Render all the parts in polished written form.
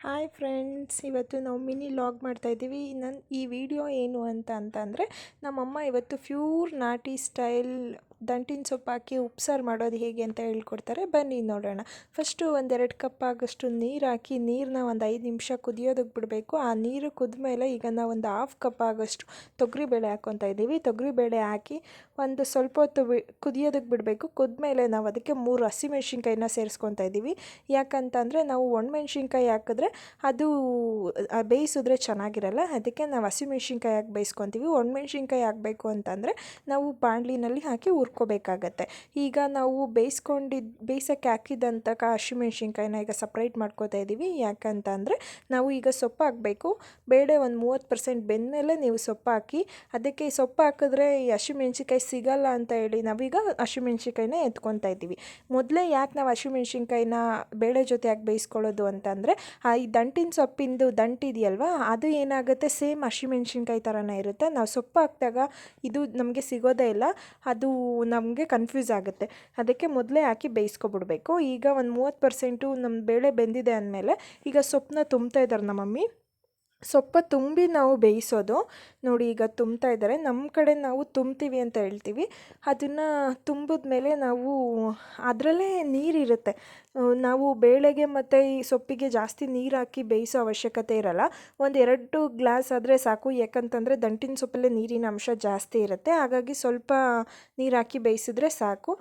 Hi friends, ಇವತ್ತು ನಾವು mini log ಮಾಡ್ತಾಯಿದ್ದೀವಿ. ಈ ವಿಡಿಯೋ ಏನು ಅಂತಂದರೆ ನಮ್ಮಮ್ಮ ಇವತ್ತು ಪ್ಯೂರ್ ನಾಟಿ ಸ್ಟೈಲ್ ದಂಟಿನ ಸೊಪ್ಪು ಹಾಕಿ ಉಪ್ಸಾರು ಮಾಡೋದು ಹೇಗೆ ಅಂತ ಹೇಳ್ಕೊಡ್ತಾರೆ. ಬನ್ನಿ ನೋಡೋಣ. ಫಸ್ಟು 1-2 ಕಪ್ ಆಗೋಷ್ಟು ನೀರು ಹಾಕಿ ನೀರನ್ನ ಒಂದು 5 ನಿಮಿಷ ಕುದಿಯೋದಕ್ಕೆ ಬಿಡಬೇಕು. ಆ ನೀರು ಕುದ್ಮೇಲೆ ಈಗ ನಾವು ಒಂದು 1/2 ಕಪ್ ಆಗೋಷ್ಟು ತೊಗರಿಬೇಳೆ ಹಾಕ್ಕೊತಾ ಇದ್ದೀವಿ. ತೊಗರಿಬೇಳೆ ಹಾಕಿ ಒಂದು ಸ್ವಲ್ಪ ಹೊತ್ತು ಕುದಿಯೋದಕ್ಕೆ ಬಿಡಬೇಕು. ಕುದ್ಮೇಲೆ ನಾವು ಅದಕ್ಕೆ 3 ಹಸಿಮೆಣ್ಸಿನ್ಕಾಯಿನ ಸೇರಿಸ್ಕೊತಾ ಇದ್ದೀವಿ. ಯಾಕಂತಂದರೆ ನಾವು ಒಣಮೆಣ್ಸಿನ್ಕಾಯಿ ಹಾಕಿದ್ರೆ ಅದು ಬೇಯಿಸಿದ್ರೆ ಚೆನ್ನಾಗಿರಲ್ಲ. ಅದಕ್ಕೆ ನಾವು ಹಸಿಮೆಣ್ಸಿನ್ಕಾಯಿ ಹಾಕಿ ಬೇಯಿಸ್ಕೊತೀವಿ. ಒಣಮೆಣ್ಸಿನ್ಕಾಯಿ ಹಾಕಬೇಕು ಅಂತಂದರೆ ನಾವು ಬಾಣಲಿನಲ್ಲಿ ಹಾಕಿ ಹುರ್ಕೋಬೇಕಾಗತ್ತೆ. ಈಗ ನಾವು ಬೇಯಿಸೋಕ್ಕೆ ಹಾಕಿದಂಥ ಹಸಿಮೆಣ್ಸಿನ್ಕಾಯಿನ ಈಗ ಸಪ್ರೇಟ್ ಮಾಡ್ಕೋತಾ ಇದ್ದೀವಿ. ಯಾಕಂತಂದರೆ ನಾವು ಈಗ ಸೊಪ್ಪು ಹಾಕಬೇಕು. ಬೇಳೆ ಒಂದು 30% ಬೆಂದಮೇಲೆ ನೀವು ಸೊಪ್ಪು ಹಾಕಿ. ಅದಕ್ಕೆ ಈ ಸೊಪ್ಪು ಹಾಕಿದ್ರೆ ಈ ಹಸಿಮೆಣ್ಸಿನ್ಕಾಯಿ ಸಿಗಲ್ಲ ಅಂತ ಹೇಳಿ ನಾವೀಗ ಹಸಿಮೆಣ್ಸಿನ್ಕಾಯಿನ ಎತ್ಕೊತಾ ಇದ್ದೀವಿ. ಮೊದಲೇ ಯಾಕೆ ನಾವು ಹಸಿಮೆಣ್ಸಿನ್ಕಾಯಿನ ಬೇಳೆ ಜೊತೆ ಯಾಕೆ ಬೇಯಿಸ್ಕೊಳ್ಳೋದು ಅಂತಂದರೆ ಈ ದಂಟಿನ ಸೊಪ್ಪಿಂದು ದಂಟಿದೆಯಲ್ವ, ಅದು ಏನಾಗುತ್ತೆ ಸೇಮ್ ಹಸಿಮೆಣ್ಸಿನ್ಕಾಯಿ ಥರನೇ ಇರುತ್ತೆ. ನಾವು ಸೊಪ್ಪು ಹಾಕಿದಾಗ ಇದು ನಮಗೆ ಸಿಗೋದೇ ಇಲ್ಲ, ಅದು ನಮಗೆ ಕನ್ಫ್ಯೂಸ್ ಆಗುತ್ತೆ. ಅದಕ್ಕೆ ಮೊದಲೇ ಹಾಕಿ ಬೇಯಿಸ್ಕೊಬಿಡ್ಬೇಕು. ಈಗ ಒಂದು 30% ನಮ್ಮ ಬೇಳೆ ಬೆಂದಿದೆ ಅಂದಮೇಲೆ ಈಗ ಸೊಪ್ಪನ್ನ ತುಂಬ್ತಾ ಇದ್ದಾರೆ ನಮ್ಮ ಮಮ್ಮಿ. ಸೊಪ್ಪು ತುಂಬಿ ನಾವು ಬೇಯಿಸೋದು ನೋಡಿ. ಈಗ ತುಂಬ್ತಾ ಇದ್ದಾರೆ. ನಮ್ಮ ಕಡೆ ನಾವು ತುಂಬ್ತೀವಿ ಅಂತ ಹೇಳ್ತೀವಿ. ಅದನ್ನು ತುಂಬಿದ್ಮೇಲೆ ನಾವು ಅದರಲ್ಲೇ ನೀರಿರುತ್ತೆ. ನಾವು ಬೇಳೆಗೆ ಮತ್ತು ಈ ಸೊಪ್ಪಿಗೆ ಜಾಸ್ತಿ ನೀರು ಹಾಕಿ ಬೇಯಿಸೋ ಅವಶ್ಯಕತೆ ಇರಲ್ಲ. 1-2 ಗ್ಲಾಸ್ ಆದರೆ ಸಾಕು. ಯಾಕಂತಂದರೆ ದಂಟಿನ ಸೊಪ್ಪಲ್ಲೇ ನೀರಿನ ಅಂಶ ಜಾಸ್ತಿ ಇರುತ್ತೆ. ಹಾಗಾಗಿ ಸ್ವಲ್ಪ ನೀರು ಹಾಕಿ ಬೇಯಿಸಿದ್ರೆ ಸಾಕು.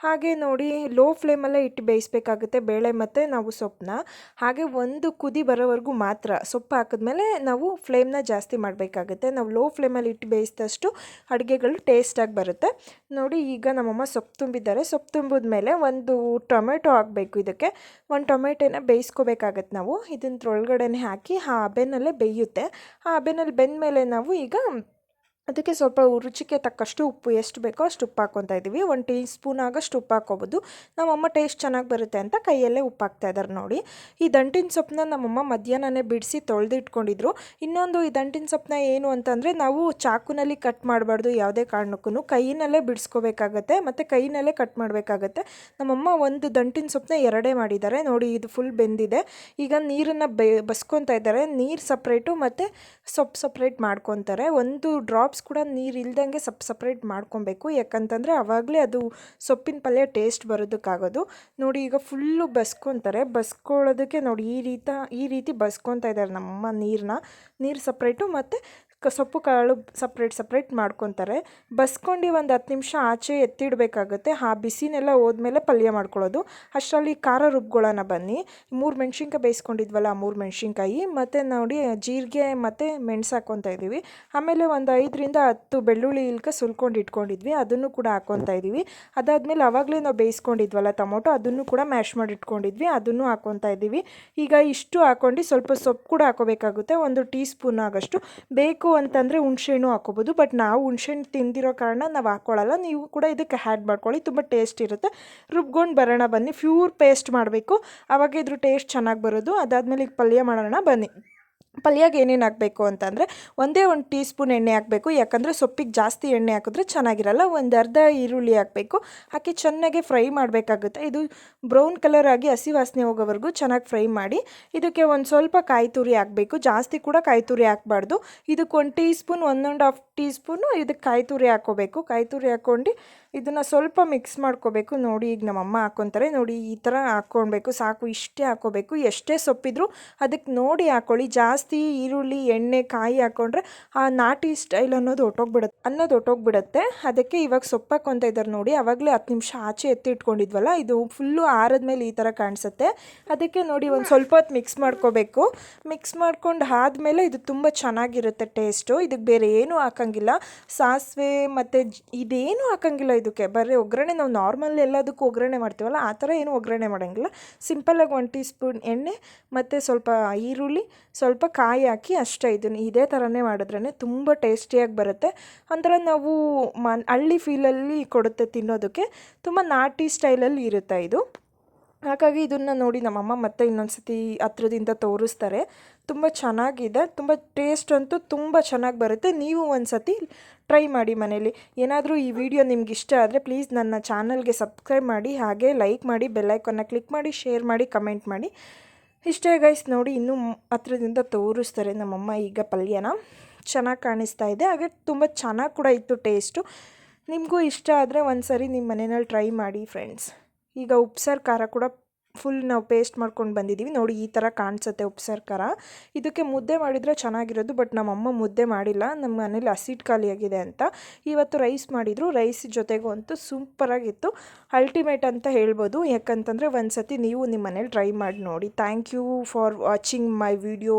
ಹಾಗೆ ನೋಡಿ, ಲೋ ಫ್ಲೇಮಲ್ಲೇ ಇಟ್ಟು ಬೇಯಿಸಬೇಕಾಗುತ್ತೆ ಬೇಳೆ ಮತ್ತು ನಾವು ಸೊಪ್ಪನ್ನ. ಹಾಗೆ ಒಂದು ಕುದಿ ಬರೋವರೆಗೂ ಮಾತ್ರ. ಸೊಪ್ಪು ಹಾಕಿದ್ಮೇಲೆ ನಾವು ಫ್ಲೇಮ್ನ ಜಾಸ್ತಿ ಮಾಡಬೇಕಾಗುತ್ತೆ. ನಾವು ಲೋ ಫ್ಲೇಮಲ್ಲಿ ಇಟ್ಟು ಬೇಯಿಸಿದಷ್ಟು ಅಡುಗೆಗಳು ಟೇಸ್ಟಾಗಿ ಬರುತ್ತೆ. ನೋಡಿ, ಈಗ ನಮ್ಮಮ್ಮ ಸೊಪ್ಪು ತುಂಬಿದ್ದಾರೆ. ಸೊಪ್ಪು ತುಂಬಿದ್ಮೇಲೆ ಒಂದು ಟೊಮೆಟೊ ಹಾಕಬೇಕು. ಇದಕ್ಕೆ ಒಂದು ಟೊಮೆಟೊನ ಬೇಯಿಸ್ಕೋಬೇಕಾಗತ್ತೆ ನಾವು. ಇದನ್ನೊಳಗಡೆ ಹಾಕಿ ಆ ಹಬೆನಲ್ಲೇ ಬೇಯುತ್ತೆ. ಆ ಹಬೆನಲ್ಲಿ ಬೆಂದಮೇಲೆ ನಾವು ಈಗ ಅದಕ್ಕೆ ಸ್ವಲ್ಪ ರುಚಿಗೆ ತಕ್ಕಷ್ಟು ಉಪ್ಪು, ಎಷ್ಟು ಬೇಕೋ ಅಷ್ಟು ಉಪ್ಪು ಹಾಕ್ಕೊತಾ ಇದ್ದೀವಿ. 1 ಟೀ ಸ್ಪೂನ್ ಆಗೋಷ್ಟು ಉಪ್ಪು ಹಾಕ್ಕೊಬೋದು. ನಮ್ಮಮ್ಮ ಟೇಸ್ಟ್ ಚೆನ್ನಾಗಿ ಬರುತ್ತೆ ಅಂತ ಕೈಯಲ್ಲೇ ಉಪ್ಪು ಹಾಕ್ತಾಯಿದ್ದಾರೆ ನೋಡಿ. ಈ ದಂಟಿನ ಸೊಪ್ಪನ್ನ ನಮ್ಮಮ್ಮ ಮಧ್ಯಾಹ್ನನೇ ಬಿಡಿಸಿ ತೊಳೆದು ಇಟ್ಕೊಂಡಿದ್ರು. ಇನ್ನೊಂದು, ಈ ದಂಟಿನ ಸೊಪ್ಪನ್ನ ಏನು ಅಂತಂದರೆ ನಾವು ಚಾಕುನಲ್ಲಿ ಕಟ್ ಮಾಡಬಾರ್ದು ಯಾವುದೇ ಕಾರಣಕ್ಕೂ. ಕೈಯಲ್ಲೇ ಬಿಡಿಸ್ಕೋಬೇಕಾಗತ್ತೆ ಮತ್ತು ಕೈಯಲ್ಲೇ ಕಟ್ ಮಾಡಬೇಕಾಗತ್ತೆ. ನಮ್ಮಮ್ಮ ಒಂದು ದಂಟಿನ ಸೊಪ್ಪನ್ನ 2 ಮಾಡಿದ್ದಾರೆ ನೋಡಿ. ಇದು ಫುಲ್ ಬೆಂದಿದೆ. ಈಗ ನೀರನ್ನು ಬಸ್ಕೊತಾ ಇದ್ದಾರೆ. ನೀರು ಸಪ್ರೇಟು ಮತ್ತು ಸೊಪ್ಪು ಸಪ್ರೇಟ್ ಮಾಡ್ಕೊತಾರೆ. ಒಂದು ಡ್ರಾಪ್ಸ್ ಕೂಡ ನೀರು ಇಲ್ದಂಗೆ ಸಪ್ರೇಟ್ ಮಾಡ್ಕೊಬೇಕು. ಯಾಕಂತಂದರೆ ಆವಾಗಲೇ ಅದು ಸೊಪ್ಪಿನ ಪಲ್ಯ ಟೇಸ್ಟ್ ಬರೋದಕ್ಕಾಗೋದು ನೋಡಿ. ಈಗ ಫುಲ್ಲು ಬಸ್ಕೊತಾರೆ. ಬಸ್ಕೊಳ್ಳೋದಕ್ಕೆ ನೋಡಿ ಈ ರೀತಿ ಬಸ್ಕೊತಾ ಇದ್ದಾರೆ ನಮ್ಮಮ್ಮ. ನೀರು ಸಪ್ರೇಟು ಮತ್ತು ಸೊಪ್ಪು ಕಾಳು ಸಪ್ರೇಟ್ ಮಾಡ್ಕೊತಾರೆ. ಬಸ್ಕೊಂಡು ಒಂದು 10 ನಿಮಿಷ ಆಚೆ ಎತ್ತಿಡಬೇಕಾಗುತ್ತೆ. ಆ ಬಿಸಿನೆಲ್ಲ ಹೋದ್ಮೇಲೆ ಪಲ್ಯ ಮಾಡ್ಕೊಳ್ಳೋದು. ಅಷ್ಟರಲ್ಲಿ ಖಾರ ರುಬ್ಕೊಳ್ಳೋಣ ಬನ್ನಿ. 3 ಮೆಣ್ಸಿನ್ಕಾಯಿ ಬೇಯಿಸ್ಕೊಂಡಿದ್ವಲ್ಲ, 3 ಮೆಣ್ಸಿನ್ಕಾಯಿ ಮತ್ತು ನೋಡಿ ಜೀರಿಗೆ ಮತ್ತು ಮೆಣಸು ಹಾಕ್ಕೊತಾ ಇದ್ದೀವಿ. ಆಮೇಲೆ ಒಂದು 5-10 ಬೆಳ್ಳುಳ್ಳಿ ಸುಲ್ಕೊಂಡು ಇಟ್ಕೊಂಡಿದ್ವಿ, ಅದನ್ನು ಕೂಡ ಹಾಕ್ಕೊತಾ ಇದ್ದೀವಿ. ಅದಾದಮೇಲೆ ಆವಾಗಲೇ ನಾವು ಬೇಯಿಸ್ಕೊಂಡಿದ್ವಲ್ಲ ಟೊಮೊಟೊ, ಅದನ್ನು ಕೂಡ ಮ್ಯಾಶ್ ಮಾಡಿ ಇಟ್ಕೊಂಡಿದ್ವಿ, ಅದನ್ನು ಹಾಕ್ಕೊತಾ ಇದ್ದೀವಿ. ಈಗ ಇಷ್ಟು ಹಾಕ್ಕೊಂಡು ಸ್ವಲ್ಪ ಸೊಪ್ಪು ಕೂಡ ಹಾಕೋಬೇಕಾಗುತ್ತೆ. 1 ಟೀ ಸ್ಪೂನ್ ಆಗೋಷ್ಟು. ಬೇಕು ಅಂತಂದರೆ ಹುಣಸೆಹಣ್ಣು ಹಾಕೋಬೋದು, ಬಟ್ ನಾವು ಹುಣಸೆಹಣ್ಣು ತಿಂದಿರೋ ಕಾರಣ ನಾವು ಹಾಕ್ಕೊಳ್ಳಲ್ಲ. ನೀವು ಕೂಡ ಇದಕ್ಕೆ ಆ್ಯಡ್ ಮಾಡ್ಕೊಳ್ಳಿ, ತುಂಬ ಟೇಸ್ಟ್ ಇರುತ್ತೆ. ರುಬ್ಕೊಂಡು ಬರೋಣ ಬನ್ನಿ. ಪ್ಯೂರ್ ಪೇಸ್ಟ್ ಮಾಡಬೇಕು, ಆವಾಗ ಇದ್ರ ಟೇಸ್ಟ್ ಚೆನ್ನಾಗಿ ಬರೋದು. ಅದಾದಮೇಲೆ ಈಗ ಪಲ್ಯ ಮಾಡೋಣ ಬನ್ನಿ. ಪಲ್ಯಗೆ ಏನೇನು ಹಾಕಬೇಕು ಅಂತಂದರೆ 1 ಟೀ ಸ್ಪೂನ್ ಎಣ್ಣೆ ಹಾಕಬೇಕು. ಯಾಕಂದರೆ ಸೊಪ್ಪಿಗೆ ಜಾಸ್ತಿ ಎಣ್ಣೆ ಹಾಕಿದ್ರೆ ಚೆನ್ನಾಗಿರಲ್ಲ. ಒಂದು ಅರ್ಧ ಈರುಳ್ಳಿ ಹಾಕಬೇಕು. ಹಾಕಿ ಚೆನ್ನಾಗಿ ಫ್ರೈ ಮಾಡಬೇಕಾಗುತ್ತೆ. ಇದು ಬ್ರೌನ್ ಕಲರ್ ಆಗಿ ಹಸಿ ವಾಸನೆ ಹೋಗೋವರೆಗೂ ಚೆನ್ನಾಗಿ ಫ್ರೈ ಮಾಡಿ. ಇದಕ್ಕೆ ಒಂದು ಸ್ವಲ್ಪ ಕಾಯಿ ತುರಿ ಹಾಕಬೇಕು. ಜಾಸ್ತಿ ಕೂಡ ಕಾಯಿ ತುರಿ ಹಾಕಬಾರ್ದು. ಇದಕ್ಕೆ 1 ಟೀ ಸ್ಪೂನ್ 1.5 ಟೀ ಸ್ಪೂನು ಇದಕ್ಕೆ ಕಾಯಿ ತುರಿ ಹಾಕ್ಕೋಬೇಕು. ಕಾಯಿ ತುರಿ ಹಾಕ್ಕೊಂಡು ಇದನ್ನು ಸ್ವಲ್ಪ ಮಿಕ್ಸ್ ಮಾಡ್ಕೋಬೇಕು. ನೋಡಿ, ಈಗ ನಮ್ಮಮ್ಮ ಹಾಕ್ಕೊತಾರೆ ನೋಡಿ. ಈ ಥರ ಹಾಕ್ಕೊಳ್ಬೇಕು, ಸಾಕು, ಇಷ್ಟೇ ಹಾಕ್ಕೋಬೇಕು. ಎಷ್ಟೇ ಸೊಪ್ಪಿದ್ರು ಅದಕ್ಕೆ ನೋಡಿ ಹಾಕ್ಕೊಳ್ಳಿ. ಜಾಸ್ತಿ ಈರುಳ್ಳಿ, ಎಣ್ಣೆ, ಕಾಯಿ ಹಾಕ್ಕೊಂಡ್ರೆ ಆ ನಾಟಿ ಸ್ಟೈಲ್ ಅನ್ನೋದು ಹೊಟ್ಟೋಗ್ಬಿಡುತ್ತೆ. ಅದಕ್ಕೆ ಇವಾಗ ಸೊಪ್ಪು ಹಾಕ್ಕೊತಾ ಇದ್ದಾರೆ ನೋಡಿ. ಆವಾಗಲೇ 10 ನಿಮಿಷ ಆಚೆ ಎತ್ತಿಟ್ಕೊಂಡಿದ್ವಲ್ಲ, ಇದು ಫುಲ್ಲು ಆರಿದ್ಮೇಲೆ ಈ ಥರ ಕಾಣಿಸುತ್ತೆ. ಅದಕ್ಕೆ ನೋಡಿ ಒಂದು ಸ್ವಲ್ಪ ಹೊತ್ತು ಮಿಕ್ಸ್ ಮಾಡ್ಕೋಬೇಕು. ಮಿಕ್ಸ್ ಮಾಡ್ಕೊಂಡು ಆದಮೇಲೆ ಇದು ತುಂಬ ಚೆನ್ನಾಗಿರುತ್ತೆ ಟೇಸ್ಟು. ಇದಕ್ಕೆ ಬೇರೆ ಏನೂ ಹಾಕೋಂಗಿಲ್ಲ. ಸಾಸಿವೆ ಮತ್ತು ಇದೇನು ಹಾಕೋಂಗಿಲ್ಲ ಇದಕ್ಕೆ. ಬರೀ ಒಗ್ಗರಣೆ ನಾವು ನಾರ್ಮಲ್ ಎಲ್ಲದಕ್ಕೂ ಒಗ್ಗರಣೆ ಮಾಡ್ತೀವಲ್ಲ, ಆ ಥರ ಏನೂ ಒಗ್ಗರಣೆ ಮಾಡೋಂಗಿಲ್ಲ. ಸಿಂಪಲ್ಲಾಗಿ 1 ಟೀ ಸ್ಪೂನ್ ಎಣ್ಣೆ ಮತ್ತು ಸ್ವಲ್ಪ ಈರುಳ್ಳಿ, ಸ್ವಲ್ಪ ಕಾಯಿ ಹಾಕಿ ಅಷ್ಟೇ. ಇದನ್ನು ಇದೇ ಥರನೇ ಮಾಡಿದ್ರೇ ತುಂಬ ಟೇಸ್ಟಿಯಾಗಿ ಬರುತ್ತೆ. ಒಂಥರ ನಾವು ಹಳ್ಳಿ ಫೀಲಲ್ಲಿ ಕೊಡುತ್ತೆ ತಿನ್ನೋದಕ್ಕೆ. ತುಂಬ ನಾಟಿ ಸ್ಟೈಲಲ್ಲಿ ಇರುತ್ತೆ ಇದು. ಹಾಗಾಗಿ ಇದನ್ನು ನೋಡಿ ನಮ್ಮಮ್ಮ ಮತ್ತೆ ಇನ್ನೊಂದು ಸತಿ ಹತ್ರದಿಂದ ತೋರಿಸ್ತಾರೆ. ತುಂಬ ಚೆನ್ನಾಗಿದೆ. ತುಂಬ ಟೇಸ್ಟ್ ಅಂತೂ ತುಂಬ ಚೆನ್ನಾಗಿ ಬರುತ್ತೆ. ನೀವು ಒಂದು ಸತಿ ಟ್ರೈ ಮಾಡಿ ಮನೇಲಿ. ಏನಾದರೂ ಈ ವಿಡಿಯೋ ನಿಮ್ಗೆ ಇಷ್ಟ ಆದರೆ ಪ್ಲೀಸ್ ನನ್ನ ಚಾನಲ್ಗೆ ಸಬ್ಸ್ಕ್ರೈಬ್ ಮಾಡಿ, ಹಾಗೆ ಲೈಕ್ ಮಾಡಿ, ಬೆಲ್ ಐಕಾನ್ನ ಕ್ಲಿಕ್ ಮಾಡಿ, ಶೇರ್ ಮಾಡಿ, ಕಮೆಂಟ್ ಮಾಡಿ. ಇಷ್ಟೇ ಗೈಸ್, ನೋಡಿ ಇನ್ನೂ ಹತ್ರದಿಂದ ತೋರಿಸ್ತಾರೆ ನಮ್ಮಮ್ಮ ಈಗ ಪಲ್ಯನ. ಚೆನ್ನಾಗಿ ಕಾಣಿಸ್ತಾ ಇದೆ, ಹಾಗೆ ತುಂಬ ಚೆನ್ನಾಗಿ ಕೂಡ ಇತ್ತು ಟೇಸ್ಟು. ನಿಮಗೂ ಇಷ್ಟ ಆದರೆ ಒಂದು ಸರಿ ನಿಮ್ಮ ಮನೆಯಲ್ಲಿ ಟ್ರೈ ಮಾಡಿ ಫ್ರೆಂಡ್ಸ್. ಈಗ ಉಪ್ಸಾರು ಖಾರ ಕೂಡ ಫುಲ್ ನಾವು ಪೇಸ್ಟ್ ಮಾಡ್ಕೊಂಡು ಬಂದಿದ್ದೀವಿ. ನೋಡಿ ಈ ಥರ ಕಾಣಿಸುತ್ತೆ ಉಪ್ಸಾರು ಖಾರ. ಇದಕ್ಕೆ ಮುದ್ದೆ ಮಾಡಿದರೆ ಚೆನ್ನಾಗಿರೋದು, ಬಟ್ ನಮ್ಮಮ್ಮ ಮುದ್ದೆ ಮಾಡಿಲ್ಲ, ನಮ್ಮ ಮನೇಲಿ ಹಸಿಟ್ಟು ಖಾಲಿಯಾಗಿದೆ ಅಂತ. ಇವತ್ತು ರೈಸ್ ಮಾಡಿದರು, ರೈಸ್ ಜೊತೆಗೂ ಅಂತೂ ಸೂಪರಾಗಿತ್ತು, ಅಲ್ಟಿಮೇಟ್ ಅಂತ ಹೇಳ್ಬೋದು. ಯಾಕಂತಂದರೆ ಒಂದು ಸತಿ ನೀವು ನಿಮ್ಮ ಮನೇಲಿ ಟ್ರೈ ಮಾಡಿ ನೋಡಿ. Thank you for watching my video.